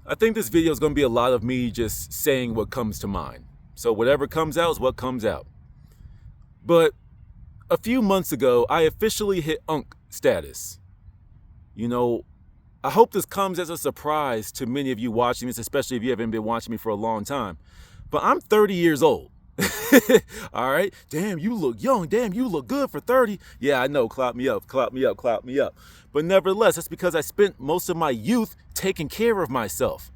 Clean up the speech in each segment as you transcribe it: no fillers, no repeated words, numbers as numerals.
I think this video is going to be a lot of me just saying what comes to mind. So whatever comes out is what comes out. But a few months ago, I officially hit Unk status. You know, I hope this comes as a surprise to many of you watching this, especially if you haven't been watching me for a long time. But I'm 30 years old. All right. Damn, you look young. Damn, you look good for 30. Yeah, I know. Clap me up, clap me up, clap me up. But nevertheless, that's because I spent most of my youth taking care of myself.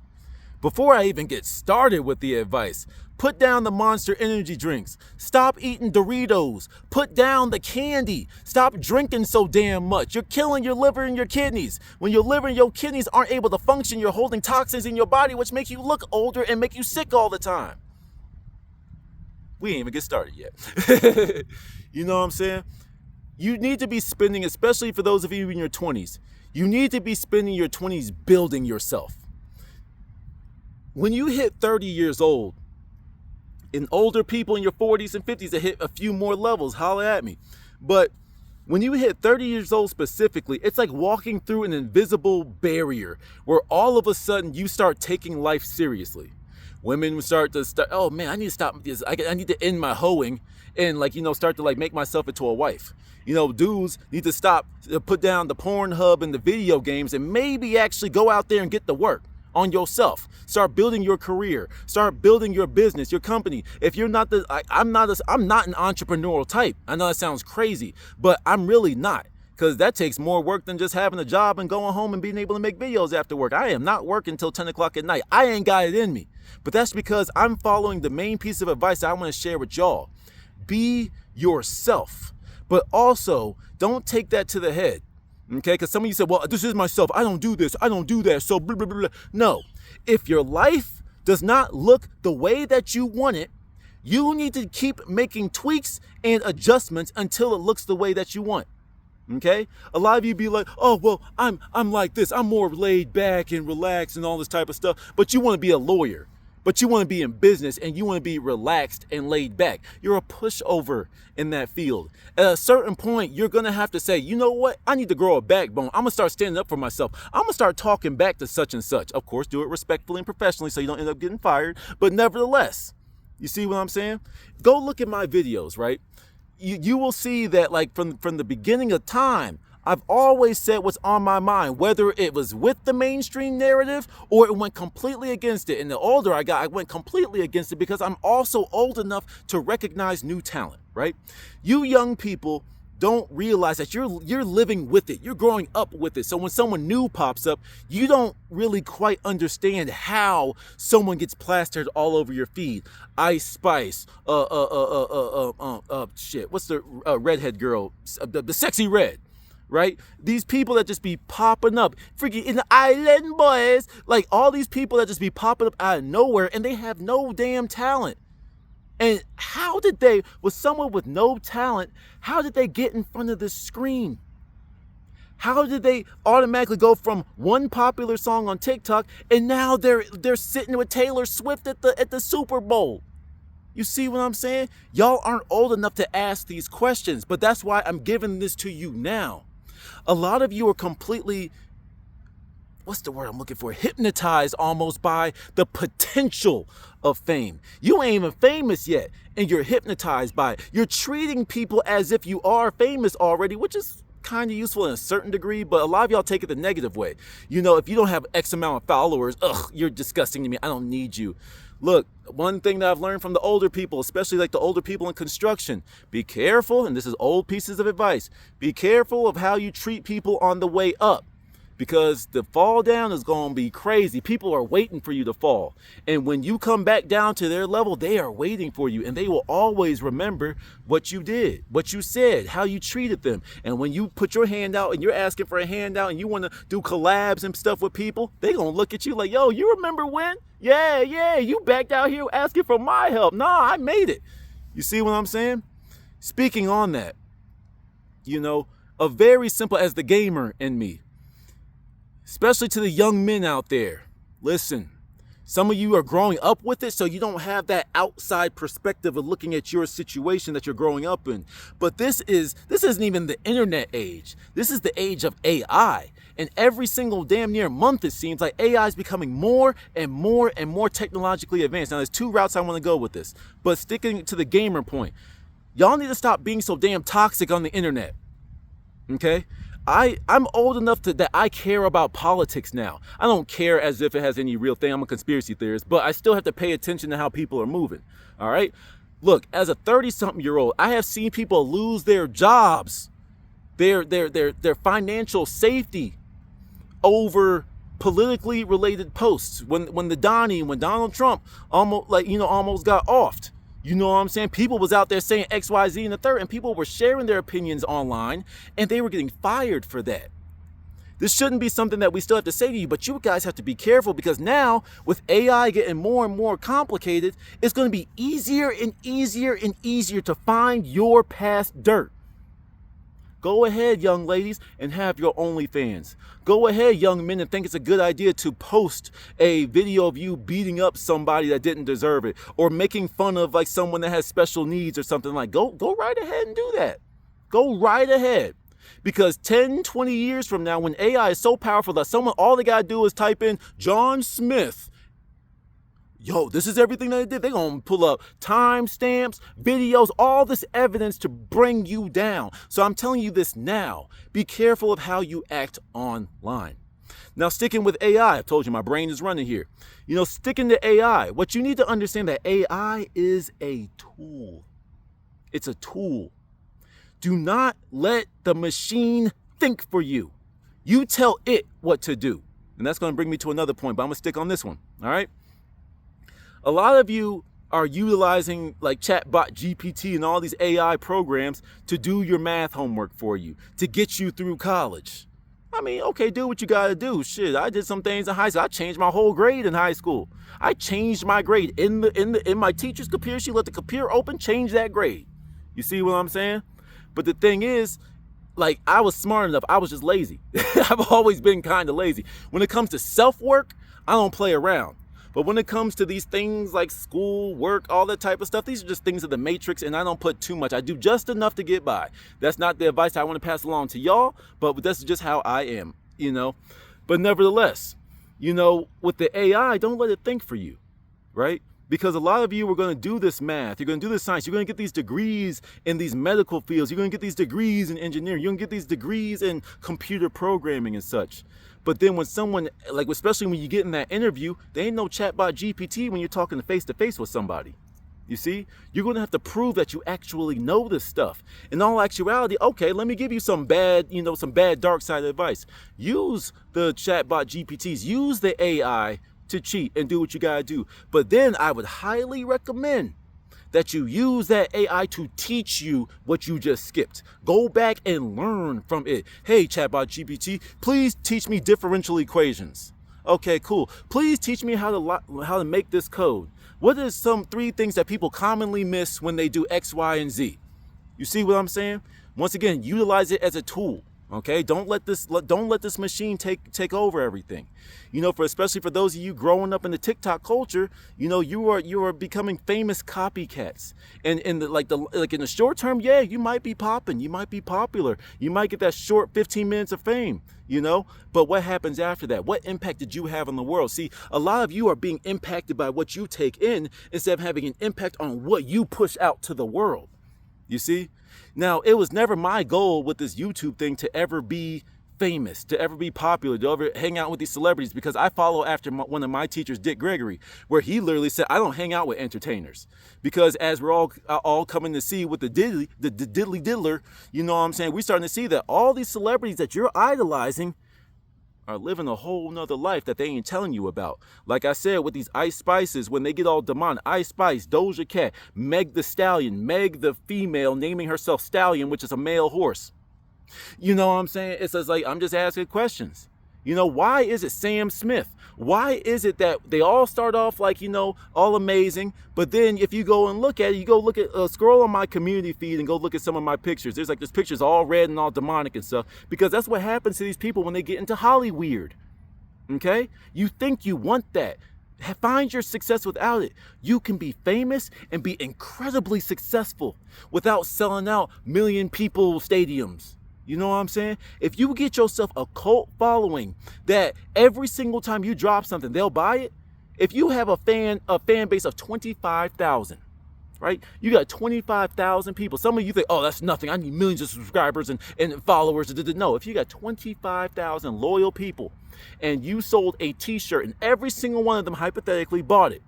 Before I even get started with the advice, put down the Monster energy drinks. Stop eating Doritos. Put down the candy. Stop drinking so damn much. You're killing your liver and your kidneys. When your liver and your kidneys aren't able to function, you're holding toxins in your body, which make you look older and make you sick all the time. We ain't even get started yet. You know what I'm saying? You need to be spending, especially for those of you in your 20s, you need to be spending your 20s building yourself. When you hit 30 years old, and older people in your 40s and 50s that hit a few more levels, holler at me. But when you hit 30 years old specifically, it's like walking through an invisible barrier where all of a sudden you start taking life seriously. Women start, oh man, I need to stop this. I need to end my hoeing and start to make myself into a wife. Dudes need to stop, put down the Pornhub and the video games and maybe actually go out there and get to work on yourself. Start building your career. Start building your business, your company. If you're not I'm not an entrepreneurial type. I know that sounds crazy, but I'm really not. Because that takes more work than just having a job and going home and being able to make videos after work. I am not working until 10 o'clock at night. I ain't got it in me. But that's because I'm following the main piece of advice I want to share with y'all. Be yourself. But also, don't take that to the head. Okay? Because some of you said, well, this is myself. I don't do this. I don't do that. So blah, blah, blah, blah. No. If your life does not look the way that you want it, you need to keep making tweaks and adjustments until it looks the way that you want. Okay? A lot of you be like, oh, well, I'm like this. I'm more laid back and relaxed and all this type of stuff. But you want to be a lawyer. But you want to be in business and you want to be relaxed and laid back. You're a pushover in that field. At a certain point, you're going to have to say, you know what? I need to grow a backbone. I'm going to start standing up for myself. I'm going to start talking back to such and such. Of course, do it respectfully and professionally so you don't end up getting fired. But nevertheless, you see what I'm saying? Go look at my videos, right? You will see that from the beginning of time, I've always said what's on my mind, whether it was with the mainstream narrative or it went completely against it. And the older I got, I went completely against it because I'm also old enough to recognize new talent, right? You young people don't realize that you're living with it. You're growing up with it. So when someone new pops up, you don't really quite understand how someone gets plastered all over your feed. Ice Spice, shit. What's the redhead girl? The Sexy Red, right? These people that just be popping up, freaking in the Island Boys, like all these people that just be popping up out of nowhere, and they have no damn talent. And how did they, with someone with no talent, how did they get in front of the screen? How did they automatically go from one popular song on TikTok and now they're sitting with Taylor Swift at the Super Bowl? You see what I'm saying? Y'all aren't old enough to ask these questions, but that's why I'm giving this to you now. A lot of you are completely, what's the word I'm looking for? Hypnotized almost by the potential of fame. You ain't even famous yet, and you're hypnotized by it. You're treating people as if you are famous already, which is kind of useful in a certain degree, but a lot of y'all take it the negative way. If you don't have X amount of followers, you're disgusting to me. I don't need you. Look, one thing that I've learned from the older people, especially the older people in construction, be careful, and this is old pieces of advice, be careful of how you treat people on the way up. Because the fall down is going to be crazy. People are waiting for you to fall. And when you come back down to their level, they are waiting for you. And they will always remember what you did, what you said, how you treated them. And when you put your hand out and you're asking for a handout and you want to do collabs and stuff with people, they're going to look at you like, yo, you remember when? Yeah, you backed out here asking for my help. Nah, I made it. You see what I'm saying? Speaking on that, a very simple as the gamer in me, especially to the young men out there, listen, Some of you are growing up with it, so you don't have that outside perspective of looking at your situation that you're growing up in. But this isn't even the internet age. This is the age of AI. And every single damn near month, it seems like AI is becoming more and more and more technologically advanced. Now, there's two routes I want to go with this. But sticking to the gamer point, y'all need to stop being so damn toxic on the internet. Okay? I'm old enough that I care about politics now. I don't care as if it has any real thing. I'm a conspiracy theorist, but I still have to pay attention to how people are moving. All right? Look, as a 30-something-year-old, I have seen people lose their jobs, their financial safety over politically related posts. When Donald Trump almost got offed. You know what I'm saying? People was out there saying X, Y, Z and the third, and people were sharing their opinions online, and they were getting fired for that. This shouldn't be something that we still have to say to you, but you guys have to be careful, because now, with AI getting more and more complicated, it's going to be easier and easier and easier to find your past dirt. Go ahead, young ladies, and have your OnlyFans. Go ahead, young men, and think it's a good idea to post a video of you beating up somebody that didn't deserve it, or making fun of like someone that has special needs or something. Like, go right ahead and do that. Go right ahead. Because 10, 20 years from now, when AI is so powerful that all they gotta do is type in John Smith, yo, this is everything they did. They're going to pull up timestamps, videos, all this evidence to bring you down. So I'm telling you this now. Be careful of how you act online. Now, sticking with AI, I've told you my brain is running here. Sticking to AI, what you need to understand that AI is a tool. It's a tool. Do not let the machine think for you. You tell it what to do. And that's going to bring me to another point, but I'm going to stick on this one. All right? A lot of you are utilizing like Chatbot GPT and all these AI programs to do your math homework for you, to get you through college. I mean, okay, do what you gotta do. Shit, I did some things in high school. I changed my whole grade in high school. I changed my grade in my teacher's computer. She let the computer open, change that grade. You see what I'm saying? But the thing is, like, I was smart enough. I was just lazy. I've always been kind of lazy. When it comes to self-work, I don't play around. But when it comes to these things like school, work, all that type of stuff, these are just things of the matrix, and I don't put too much. I do just enough to get by. That's not the advice I want to pass along to y'all, but that's just how I am, But nevertheless, with the AI, don't let it think for you, right? Because a lot of you are going to do this math, you're going to do this science, you're going to get these degrees in these medical fields, you're going to get these degrees in engineering, you're going to get these degrees in computer programming and such. But then when someone, like especially when you get in that interview, there ain't no Chatbot GPT when you're talking face to face with somebody. You see, you're going to have to prove that you actually know this stuff. In all actuality, okay, let me give you some bad dark side advice. Use the Chatbot GPTs, use the AI to cheat and do what you gotta do. But then I would highly recommend that you use that AI to teach you what you just skipped. Go back and learn from it. Hey, Chatbot GPT, please teach me differential equations. Okay, cool. Please teach me how to make this code. What is some 3 things that people commonly miss when they do X, Y, and Z? You see what I'm saying? Once again, utilize it as a tool. Okay, don't let this machine take over everything. Especially for those of you growing up in the TikTok culture, you are becoming famous copycats. And in the short term, yeah, you might be popping, you might be popular, you might get that short 15 minutes of fame, But what happens after that? What impact did you have on the world? See, a lot of you are being impacted by what you take in instead of having an impact on what you push out to the world. You see? Now, it was never my goal with this YouTube thing to ever be famous, to ever be popular, to ever hang out with these celebrities, because I follow after one of my teachers, Dick Gregory, where he literally said, I don't hang out with entertainers. Because as we're all coming to see with the diddly diddler, we're starting to see that all these celebrities that you're idolizing are living a whole nother life that they ain't telling you about. Like I said, with these Ice Spices, when they get all demonic, Ice Spice, Doja Cat, Meg the Stallion, Meg the female naming herself Stallion, which is a male horse. You know what I'm saying? It's just like, I'm just asking questions. Why is it Sam Smith? Why is it that they all start off like, all amazing, but then if you go and look at it, scroll on my community feed and go look at some of my pictures. There's pictures all red and all demonic and stuff, because that's what happens to these people when they get into Hollyweird. Okay? You think you want that. Find your success without it. You can be famous and be incredibly successful without selling out million people stadiums. You know what I'm saying? If you get yourself a cult following that every single time you drop something, they'll buy it. If you have a fan base of 25,000, right? You got 25,000 people. Some of you think, oh, that's nothing. I need millions of subscribers and followers. No, if you got 25,000 loyal people and you sold a t-shirt and every single one of them hypothetically bought it,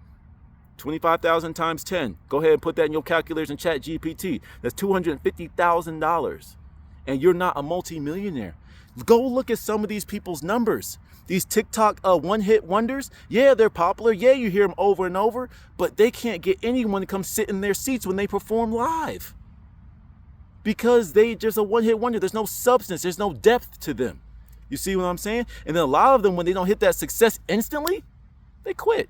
25,000 times 10, go ahead and put that in your calculators and chat GPT. That's $250,000. And you're not a multi-millionaire. Go look at some of these people's numbers. These TikTok one-hit wonders, yeah, they're popular. Yeah, you hear them over and over, but they can't get anyone to come sit in their seats when they perform live. Because they just a one-hit wonder. There's no substance. There's no depth to them. You see what I'm saying? And then a lot of them, when they don't hit that success instantly, they quit.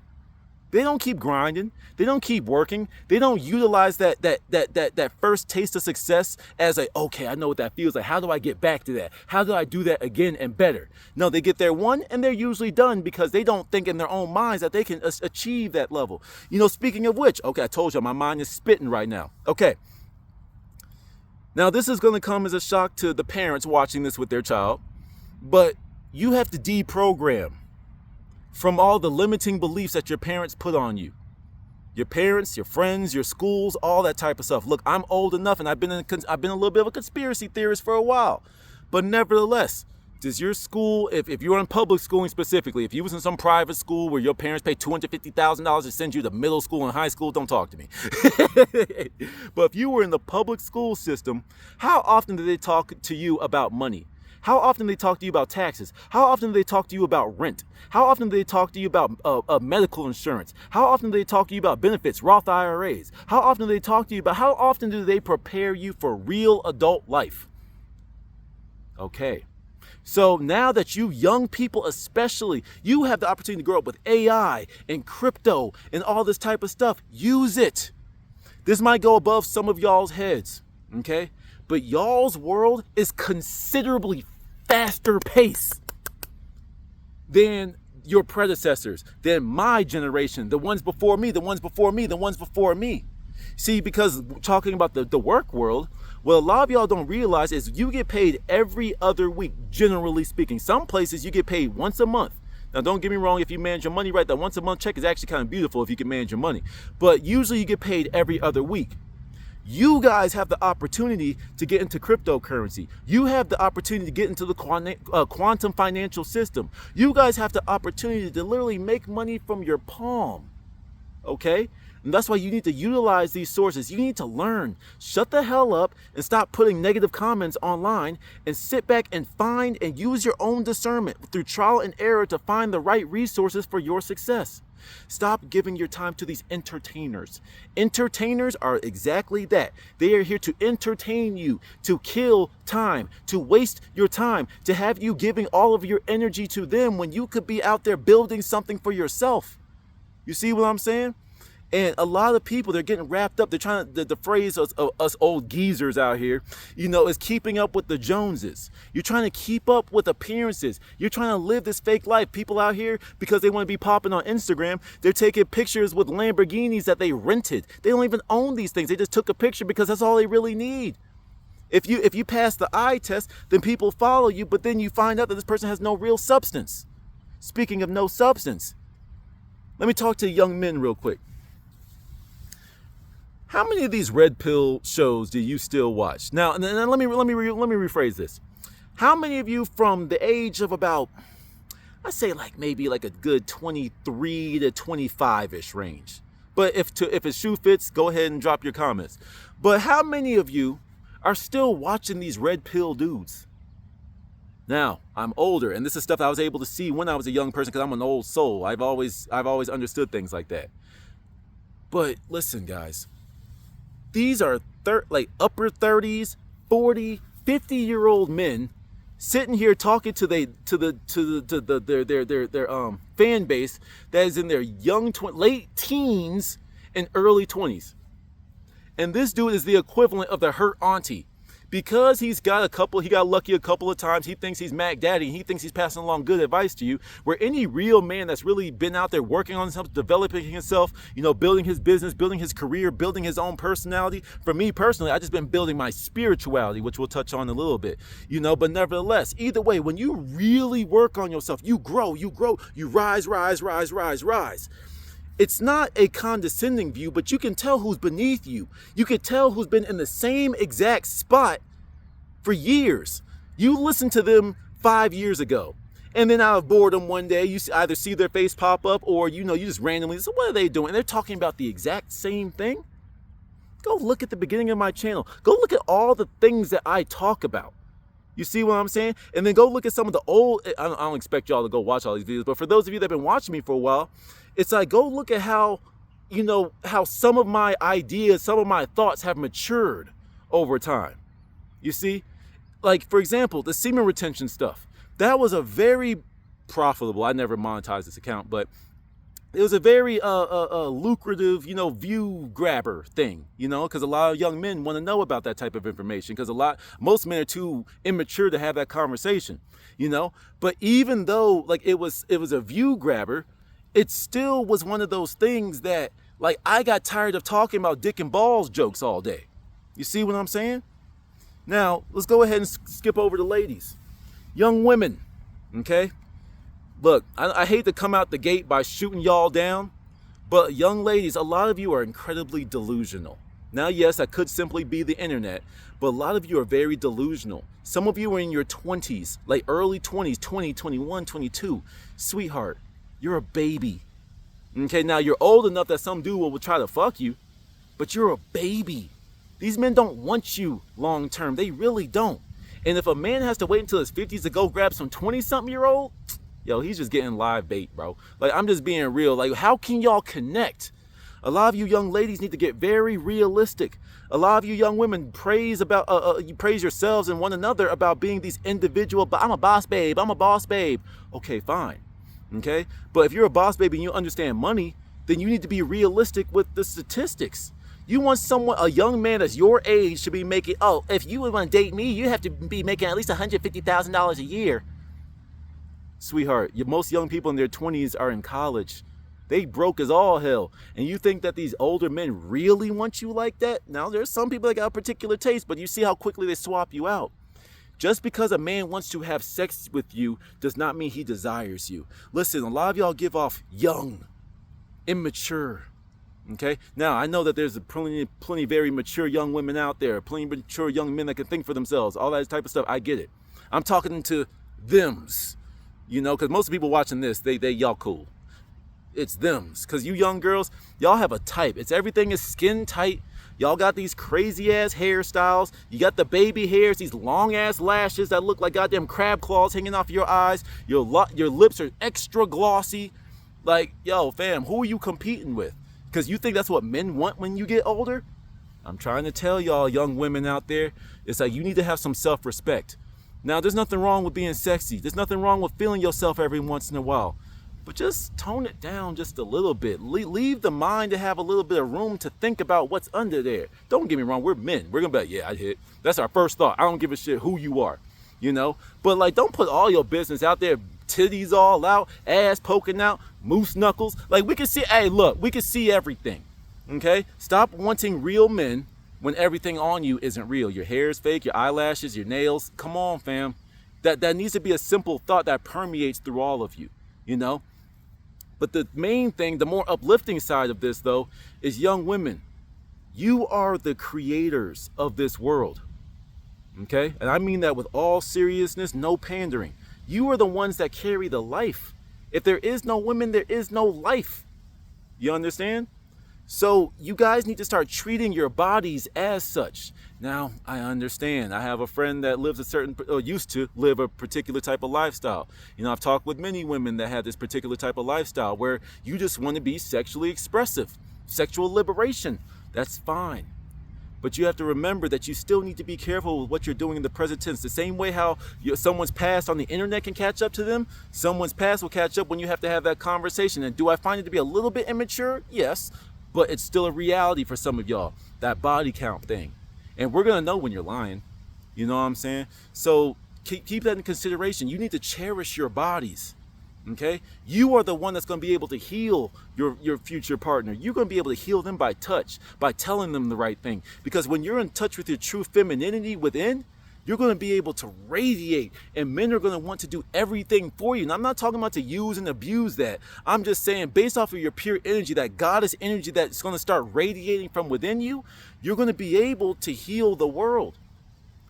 They don't keep grinding. They don't keep working. They don't utilize that first taste of success as okay, I know what that feels like. How do I get back to that? How do I do that again and better? No, they get there one and they're usually done because they don't think in their own minds that they can achieve that level. You know, speaking of which, okay, I told you my mind is spitting right now. Okay. Now, this is going to come as a shock to the parents watching this with their child, but you have to deprogram from all the limiting beliefs that your parents put on you. Your parents, your friends, your schools, all that type of stuff. Look, I'm old enough and I've been a little bit of a conspiracy theorist for a while. But nevertheless, does your school, if you're in public schooling specifically, if you was in some private school where your parents paid $250,000 to send you to middle school and high school, don't talk to me. But if you were in the public school system, how often did they talk to you about money? How often do they talk to you about taxes? How often do they talk to you about rent? How often do they talk to you about medical insurance? How often do they talk to you about benefits, Roth IRAs? How often do they talk to you about, how often do they prepare you for real adult life? Okay. So now that you young people especially, you have the opportunity to grow up with AI and crypto and all this type of stuff, use it. This might go above some of y'all's heads, okay? But y'all's world is considerably faster pace than your predecessors, than my generation, the ones before me, the ones before me, the ones before me. See, because talking about the work world, what a lot of y'all don't realize is you get paid every other week, generally speaking. Some places you get paid once a month. Now, don't get me wrong, if you manage your money right, that once a month check is actually kind of beautiful if you can manage your money. But usually you get paid every other week. You guys have the opportunity to get into cryptocurrency. You have the opportunity to get into the quantum financial system. You guys have the opportunity to literally make money from your palm. Okay? And that's why you need to utilize these sources. You need to learn. Shut the hell up and stop putting negative comments online and sit back and find and use your own discernment through trial and error to find the right resources for your success. Stop giving your time to these entertainers. Entertainers are exactly that. They are here to entertain you, to kill time, to waste your time, to have you giving all of your energy to them when you could be out there building something for yourself. You see what I'm saying? And a lot of people, they're getting wrapped up. They're trying to, the phrase us old geezers out here, you know, is keeping up with the Joneses. You're trying to keep up with appearances. You're trying to live this fake life. People out here, because they want to be popping on Instagram, they're taking pictures with Lamborghinis that they rented. They don't even own these things. They just took a picture because that's all they really need. If you pass the eye test, then people follow you, but then you find out that this person has no real substance. Speaking of no substance, let me talk to young men real quick. How many of these red pill shows do you still watch? Now, and let me rephrase this. How many of you from the age of about, I say like maybe like a good 23 to 25-ish range. But if a shoe fits, go ahead and drop your comments. But how many of you are still watching these red pill dudes? Now, I'm older, and this is stuff I was able to see when I was a young person because I'm an old soul. I've always understood things like that. But listen, guys. These are upper 30s, 40, 50-year-old men sitting here talking to their fan base that is in their late teens and early 20s. And this dude is the equivalent of the hurt auntie, Because he got lucky a couple of times, he thinks he's Mac Daddy, and he thinks he's passing along good advice to you, where any real man that's really been out there working on himself, developing himself, building his business, building his career, building his own personality. For me personally, I've just been building my spirituality, which we'll touch on in a little bit, but nevertheless, either way, when you really work on yourself, you grow, you rise. It's not a condescending view, but you can tell who's beneath you. You can tell who's been in the same exact spot for years. You listened to them 5 years ago, and then out of boredom one day, you either see their face pop up, or you just randomly, so what are they doing? And they're talking about the exact same thing. Go look at the beginning of my channel. Go look at all the things that I talk about. You see what I'm saying? And then go look at some of the old, I don't expect y'all to go watch all these videos, but for those of you that have been watching me for a while, it's like, go look at how some of my ideas, some of my thoughts have matured over time. You see? Like, for example, the semen retention stuff. That was a very profitable, I never monetized this account, but it was a very lucrative, view grabber thing, because a lot of young men want to know about that type of information, because most men are too immature to have that conversation, But even though, like, it was a view grabber, it still was one of those things that, like, I got tired of talking about dick and balls jokes all day. You see what I'm saying? Now, let's go ahead and skip over to ladies. Young women, okay? Look, I hate to come out the gate by shooting y'all down, but young ladies, a lot of you are incredibly delusional. Now, yes, that could simply be the internet, but a lot of you are very delusional. Some of you are in your 20s, like early 20s, 20, 21, 22. Sweetheart, you're a baby. Okay, now you're old enough that some dude will try to fuck you, but you're a baby. These men don't want you long term. They really don't. And if a man has to wait until his 50s to go grab some 20-something-year-old, he's just getting live bait, bro. Like, I'm just being real. Like, how can y'all connect? A lot of you young ladies need to get very realistic. A lot of you young women praise yourselves and one another about being these individual, but I'm a boss babe, I'm a boss babe. Okay, fine. Okay? But if you're a boss babe and you understand money, then you need to be realistic with the statistics. You want a young man that's your age should be making, if you would want to date me, you have to be making at least $150,000 a year. Sweetheart, most young people in their 20s are in college. They broke as all hell. And you think that these older men really want you like that? Now, there's some people that got a particular taste, but you see how quickly they swap you out. Just because a man wants to have sex with you does not mean he desires you. Listen, a lot of y'all give off young, immature. Okay? Now, I know that there's plenty very mature young women out there, plenty mature young men that can think for themselves, all that type of stuff. I get it. I'm talking to thems, because most people watching this, y'all cool. It's thems, because you young girls, y'all have a type. Everything is skin tight. Y'all got these crazy ass hairstyles. You got the baby hairs, these long ass lashes that look like goddamn crab claws hanging off your eyes. Your lips are extra glossy. Like, fam, who are you competing with? Because you think that's what men want when you get older? I'm trying to tell y'all young women out there, it's like you need to have some self-respect. Now, there's nothing wrong with being sexy. There's nothing wrong with feeling yourself every once in a while. But just tone it down just a little bit. Leave the mind to have a little bit of room to think about what's under there. Don't get me wrong, we're men. We're going to be like, yeah, I hit. That's our first thought. I don't give a shit who you are, But, like, don't put all your business out there, titties all out, ass poking out, moose knuckles. Like, we can see, we can see everything, okay? Stop wanting real men when everything on you isn't real. Your hair is fake, your eyelashes, your nails. Come on, fam. That needs to be a simple thought that permeates through all of you, But the main thing, the more uplifting side of this, though, is young women. You are the creators of this world, okay? And I mean that with all seriousness, no pandering. You are the ones that carry the life. If there is no women, there is no life. You understand? So you guys need to start treating your bodies as such. Now, I understand. I have a friend that used to live a particular type of lifestyle. I've talked with many women that have this particular type of lifestyle where you just want to be sexually expressive. Sexual liberation. That's fine. But you have to remember that you still need to be careful with what you're doing in the present tense. The same way how someone's past on the internet can catch up to them, someone's past will catch up when you have to have that conversation. And do I find it to be a little bit immature? Yes. But it's still a reality for some of y'all, that body count thing. And we're going to know when you're lying. You know what I'm saying? So keep that in consideration. You need to cherish your bodies. Okay? You are the one that's going to be able to heal your future partner. You're going to be able to heal them by touch, by telling them the right thing. Because when you're in touch with your true femininity within, you're going to be able to radiate, and men are going to want to do everything for you. And I'm not talking about to use and abuse that. I'm just saying, based off of your pure energy, that goddess energy that's going to start radiating from within you, you're going to be able to heal the world.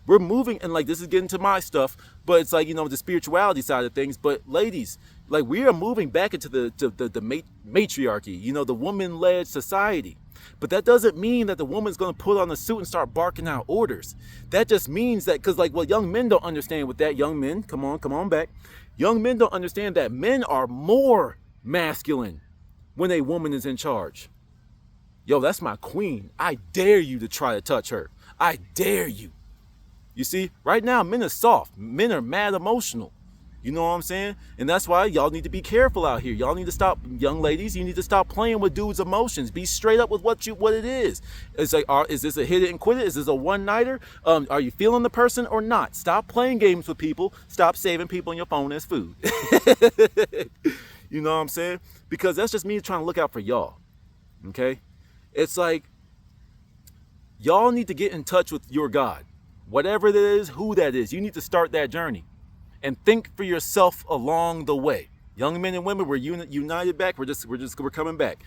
We're moving, and like, this is getting to my stuff, but it's like, the spirituality side of things. But ladies, like, we are moving back into the matriarchy, the woman-led society. But that doesn't mean that the woman's going to put on a suit and start barking out orders. That just means that, because like what young men don't understand with that, young men, come on back. Young men don't understand that men are more masculine when a woman is in charge. Yo, that's my queen. I dare you to try to touch her. I dare you. You see, right now, men are soft. Men are mad emotional. You know what I'm saying? And that's why y'all need to be careful out here. Y'all need to stop, young ladies, you need to stop playing with dudes' emotions. Be straight up with what it is. It's like, is this a hit it and quit it? Is this a one-nighter? Are you feeling the person or not? Stop playing games with people. Stop saving people on your phone as food. You know what I'm saying? Because that's just me trying to look out for y'all. Okay? It's like, y'all need to get in touch with your God. Whatever that is, who that is, you need to start that journey. And think for yourself along the way. Young men and women, we're united back. We're coming back.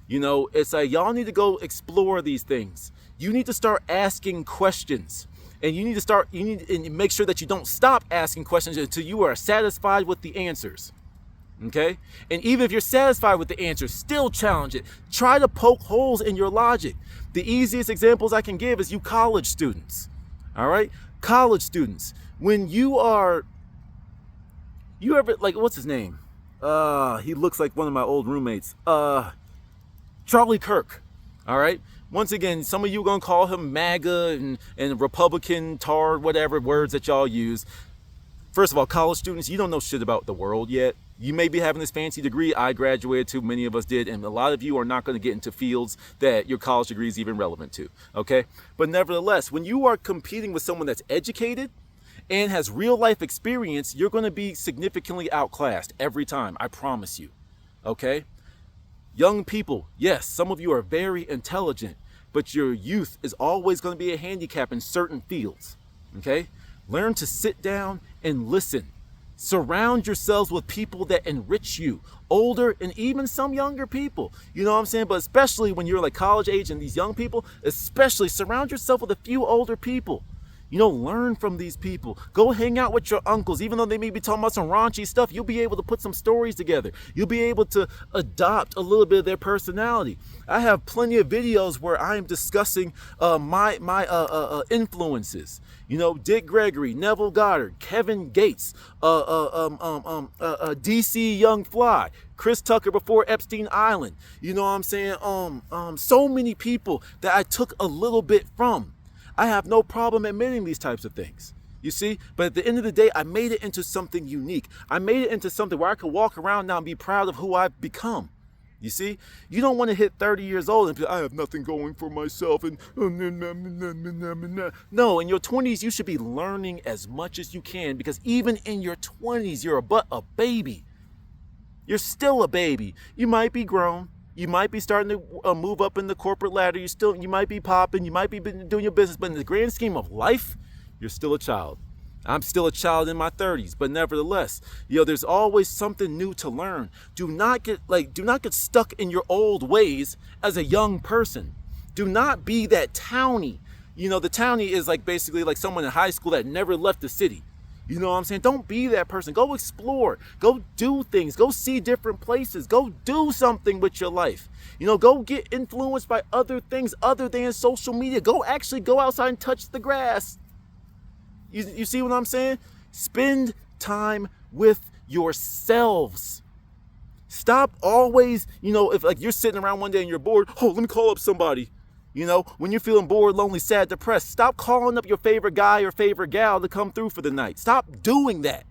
It's like, y'all need to go explore these things. You need to start asking questions. And you need to make sure that you don't stop asking questions until you are satisfied with the answers. Okay? And even if you're satisfied with the answers, still challenge it. Try to poke holes in your logic. The easiest examples I can give is you college students. All right? College students. When you ever, like, what's his name? He looks like one of my old roommates. Charlie Kirk. All right? Once again, some of you are going to call him MAGA and Republican, tar, whatever words that y'all use. First of all, college students, you don't know shit about the world yet. You may be having this fancy degree. I graduated too. Many of us did. And a lot of you are not going to get into fields that your college degree is even relevant to. Okay? But nevertheless, when you are competing with someone that's educated and has real life experience, you're going to be significantly outclassed every time. I promise you. Okay? Young people, yes, some of you are very intelligent, but your youth is always going to be a handicap in certain fields. Okay? Learn to sit down and listen. Surround yourselves with people that enrich you, older and even some younger people. You know what I'm saying? But especially when you're like college age and these young people, especially surround yourself with a few older people. Learn from these people. Go hang out with your uncles. Even though they may be talking about some raunchy stuff, you'll be able to put some stories together. You'll be able to adopt a little bit of their personality. I have plenty of videos where I am discussing my influences. Dick Gregory, Neville Goddard, Kevin Gates, DC Young Fly, Chris Tucker before Epstein Island. You know what I'm saying? So many people that I took a little bit from. I have no problem admitting these types of things, you see? But at the end of the day, I made it into something unique. I made it into something where I could walk around now and be proud of who I've become. You see? You don't want to hit 30 years old and be, I have nothing going for myself. And no, in your 20s, you should be learning as much as you can, because even in your 20s, you're but a baby. You're still a baby. You might be grown. You might be starting to move up in the corporate ladder. You might be popping. You might be doing your business. But in the grand scheme of life, you're still a child. I'm still a child in my 30s. But nevertheless, there's always something new to learn. Do not get stuck in your old ways as a young person. Do not be that townie. The townie is like basically like someone in high school that never left the city. You know what I'm saying? Don't be that person. Go explore. Go do things. Go see different places. Go do something with your life. Go get influenced by other things other than social media. Go outside and touch the grass. You see what I'm saying? Spend time with yourselves. Stop always, if like you're sitting around one day and you're bored, let me call up somebody. When you're feeling bored, lonely, sad, depressed, stop calling up your favorite guy or favorite gal to come through for the night. Stop doing that.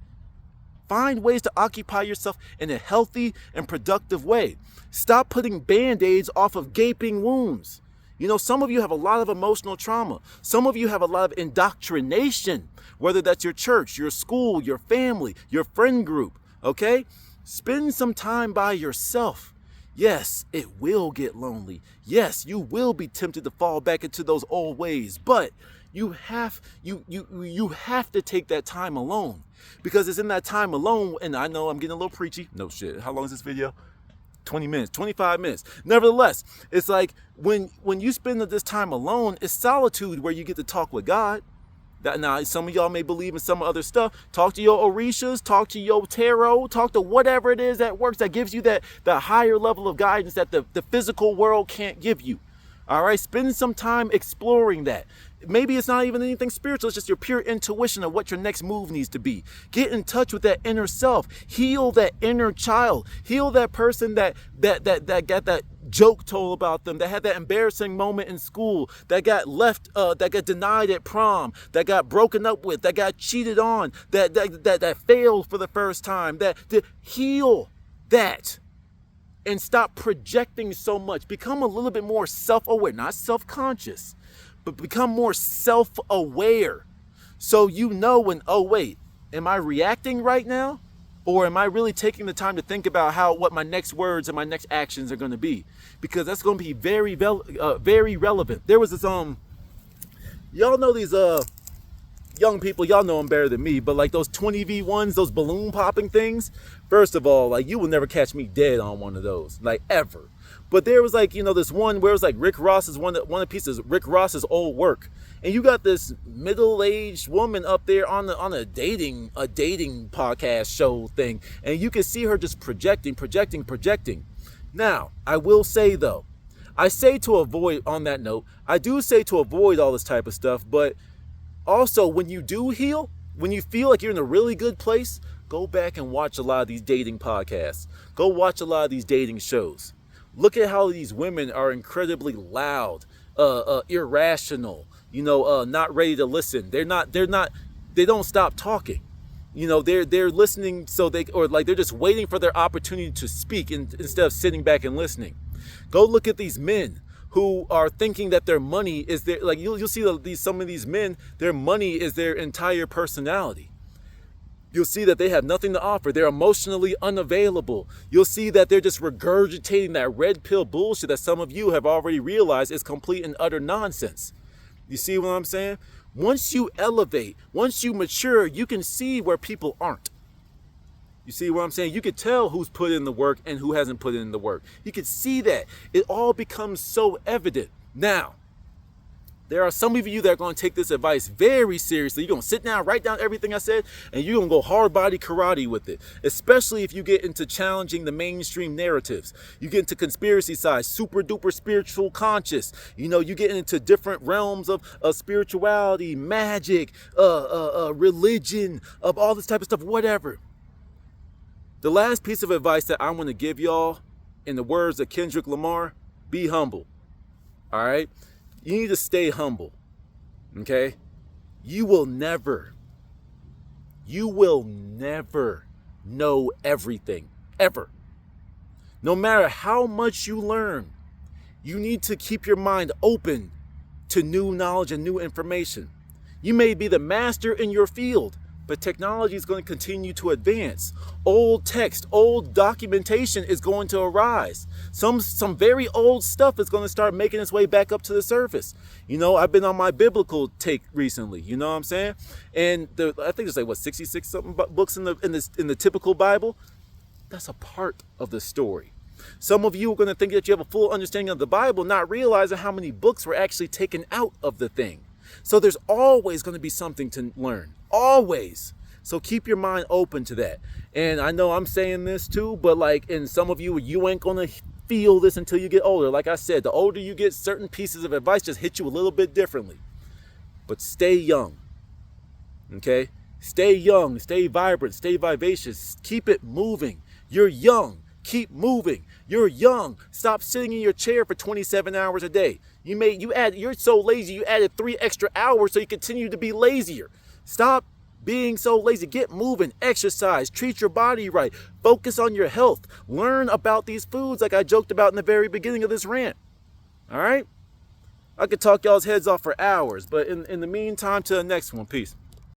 Find ways to occupy yourself in a healthy and productive way. Stop putting Band-Aids off of gaping wounds. You know, some of you have a lot of emotional trauma. Some of you have a lot of indoctrination, whether that's your church, your school, your family, your friend group, okay? Spend some time by yourself. Yes, it will get lonely. Yes, you will be tempted to fall back into those old ways, but you have to take that time alone, because it's in that time alone, and I know I'm getting a little preachy. No shit. How long is this video? 20 minutes, 25 minutes. Nevertheless, it's like when you spend this time alone, it's solitude where you get to talk with God. Now, some of y'all may believe in some other stuff. Talk to your Orishas, talk to your tarot, talk to whatever it is that works, that gives you that higher level of guidance that the physical world can't give you. All right, spend some time exploring that. Maybe it's not even anything spiritual. It's just your pure intuition of what your next move needs to be. Get in touch with that inner self. Heal that inner child. Heal that person that got that joke told about them, that had that embarrassing moment in school, that got left, that got denied at prom, that got broken up with, that got cheated on, that failed for the first time. To heal that. And stop projecting so much. Become a little bit more self-aware, not self-conscious, but become more self-aware. So you know when, oh wait, am I reacting right now? Or am I really taking the time to think about what my next words and my next actions are going to be? Because that's going to be very relevant. There was this, y'all know these, young people, y'all know them better than me, but like those 20V1s, those balloon popping things, first of all, like you will never catch me dead on one of those, like ever. But there was like, you know, this one where it was like Rick Ross's one of the pieces, Rick Ross's old work. And you got this middle-aged woman up there on a dating podcast show thing. And you can see her just projecting. Now, I will say though, I say to avoid, on that note, I do say to avoid all this type of stuff, but also, when you do heal, when you feel like you're in a really good place, go back and watch a lot of these dating podcasts. Go watch a lot of these dating shows. Look at how these women are incredibly loud, irrational, you know, not ready to listen. They don't stop talking. You know, they're listening they're just waiting for their opportunity to speak instead of sitting back and listening. Go look at these men who are thinking that their money is their, like you'll see some of these men, their money is their entire personality. You'll see that they have nothing to offer. They're emotionally unavailable. You'll see that they're just regurgitating that red pill bullshit that some of you have already realized is complete and utter nonsense. You see what I'm saying? Once you elevate, once you mature, you can see where people aren't. You see what I'm saying? You could tell who's put in the work and who hasn't put in the work. You could see that. It all becomes so evident. Now, there are some of you that are going to take this advice very seriously. You're going to sit down, write down everything I said, and you're going to go hard body karate with it. Especially if you get into challenging the mainstream narratives. You get into conspiracy side, super duper spiritual conscious. You know, you get into different realms of spirituality, magic, religion, of all this type of stuff, whatever. The last piece of advice that I want to give y'all, in the words of Kendrick Lamar, be humble. All right? You need to stay humble. Okay? You will never know everything. Ever. No matter how much you learn, you need to keep your mind open to new knowledge and new information. You may be the master in your field, but technology is going to continue to advance. Old text, old documentation is going to arise. Some very old stuff is going to start making its way back up to the surface. You know, I've been on my biblical take recently. You know what I'm saying? And I think there's like 66 something books in the typical Bible. That's a part of the story. Some of you are going to think that you have a full understanding of the Bible, not realizing how many books were actually taken out of the thing. So there's always going to be something to learn. Always. So keep your mind open to that. And I know I'm saying this too, but like, and some of you ain't going to feel this until you get older. Like I said, the older you get, certain pieces of advice just hit you a little bit differently. But stay young. Okay? Stay young, stay vibrant, stay vivacious. Keep it moving. You're young. Keep moving. You're young. Stop sitting in your chair for 27 hours a day. You're so lazy, you added 3 extra hours so you continue to be lazier. Stop being so lazy. Get moving, exercise, treat your body right, focus on your health, learn about these foods like I joked about in the very beginning of this rant. All right? I could talk y'all's heads off for hours, but in the meantime, to the next one. Peace.